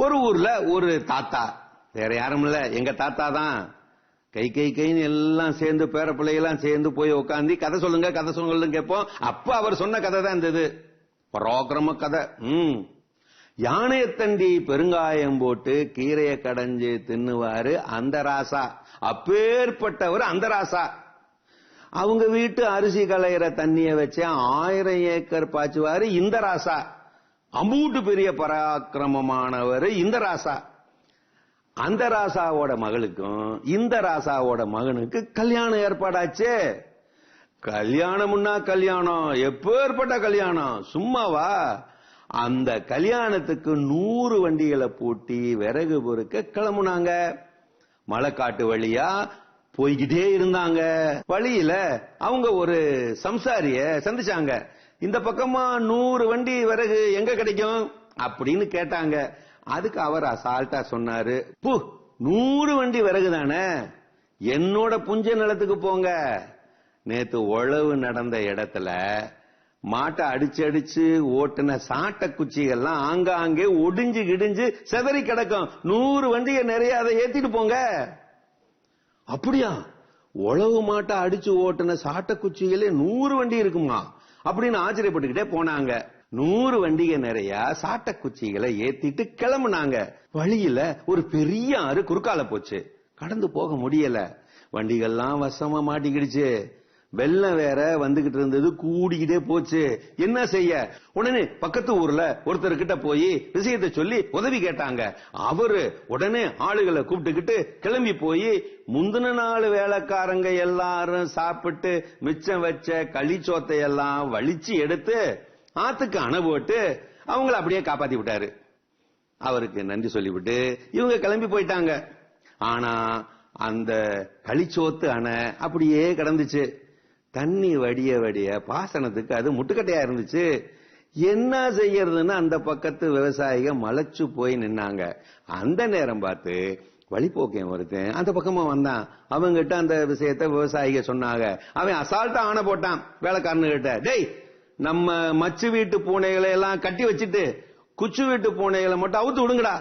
ஒரு ஊர்ல ஒரு தாத்தா, வேற யாரும் இல்ல, எங்க தாத்தா தான். கைன்னு எல்லாம் சேர்ந்து பேர பிள்ளைகள்லாம் சேர்ந்து போய் உட்காந்து கதை சொல்லுங்க கதை சொல்லுங்க கேட்போம். அப்ப அவர் சொன்ன கதை தான் இந்த பராக்கிரம கதை. யானையத்தண்டி பெருங்காயம் போட்டு கீரைய கடைஞ்சு தின்னுவாரு அந்த ராசா. அப்பேற்பட்டவர் அந்த ராசா. அவங்க வீட்டு அரிசி களையிற தண்ணிய வச்சு 1000 ஏக்கர் பாய்ச்சுவாரு இந்த ராசா. அம்பூட்டு பெரிய பராக்கிரமமானவர் இந்த ராசா. அந்த ராசாவோட மகளுக்கும் இந்த ராசாவோட மகனுக்கு கல்யாணம் ஏற்பாடாச்சு. கல்யாணம்னா கல்யாணம், எப்பேற்பட்ட கல்யாணம், சும்மாவா? அந்த கல்யாணத்துக்கு 100 வண்டிகளை பூட்டி விறகு பொறுக்க கிளம்புனாங்க. மலைக்காட்டு வழியா போய்கிட்டே இருந்தாங்க. வழியில அவங்க ஒரு சம்சாரிய சந்திச்சாங்க. இந்த பக்கமா 100 வண்டி விறகு எங்க கிடைக்கும் அப்படின்னு கேட்டாங்க. அதுக்கு அவர் அசால்ட்டா சொன்னாரு, 100 வண்டி விறகு தானே, என்னோட புஞ்ச நிலத்துக்கு போங்க. நேத்து உழவு நடந்த இடத்துல மாட்டை அடிச்சு ஓட்டுன சாட்ட குச்சிகள்லாம் ஆங்காங்கே ஒடிஞ்சு கிடிஞ்சு செதறி கிடக்கும். 100 வண்டியை நிறைய அதை ஏத்திட்டு போங்க. அப்படியா? உழவு மாட்டை அடிச்சு ஓட்டுன சாட்ட குச்சிகளே 100 வண்டி இருக்குமா அப்படின்னு ஆச்சரியப்பட்டுக்கிட்டே போனாங்க. 100 வண்டிகை நிறைய சாட்ட குச்சிகளை ஏத்திட்டு கிளம்புனாங்க. வழியில ஒரு பெரிய ஆறு குறுக்கால போச்சு. கடந்து போக முடியல. வண்டிகள்லாம் வசமா மாட்டிக்கிடுச்சு. வெள்ளம் வேற வந்துகிட்டு இருந்தது, கூடிக்கிட்டே போச்சு. என்ன செய்ய? உடனே பக்கத்து ஊர்ல ஒருத்தர்கிட்ட போய் விஷயத்தை சொல்லி உதவி கேட்டாங்க. அவரு உடனே ஆளுகளை கூப்பிட்டுக்கிட்டு கிளம்பி போய் முந்தின நாள் வேலைக்காரங்க எல்லாரும் சாப்பிட்டு மிச்சம் வச்ச களிச்சோத்தை எல்லாம் வலிச்சு எடுத்து ஆத்துக்கு அணை போட்டு அவங்கள அப்படியே காப்பாத்தி விட்டாரு. அவருக்கு நன்றி சொல்லிவிட்டு இவங்க கிளம்பி போயிட்டாங்க. ஆனா அந்த களிச்சோத்து அணை அப்படியே கிடந்துச்சு. தண்ணி வடிய வடிய பாசனத்துக்கு அது முட்டுக்கட்டையா இருந்துச்சு. என்ன செய்யறதுன்னு அந்த பக்கத்து விவசாயிகள் மலைச்சு போய் நின்னாங்க. அந்த நேரம் பார்த்து வழிபோக்கன் ஒருத்தன் அந்த பக்கமா வந்தான். அவங்கிட்ட அந்த விஷயத்த விவசாயிக சொன்னாங்க. அவன் அசால்ட்டா ஆணை போட்டான் வேலைக்காரனு கிட்ட, டேய், நம்ம மச்சு வீட்டு பூனைகளை எல்லாம் கட்டி வச்சுட்டு குச்சு வீட்டு பூனைகளை மட்டும் அவுத்து விடுங்கடா.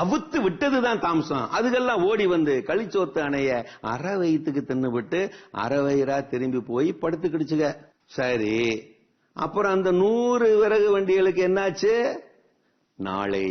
அவுத்து விட்டதுதான் தாம்சம். அதுக்கெல்லாம் ஓடி வந்து களிச்சோத்து அணைய அரை வயிற்றுக்கு தின்னு விட்டு அரை வயிறா திரும்பி போய் படுத்துக்கிடுச்சுங்க. சரி, அப்புறம் அந்த 100 விறகு வண்டிகளுக்கு என்னாச்சு? நாளை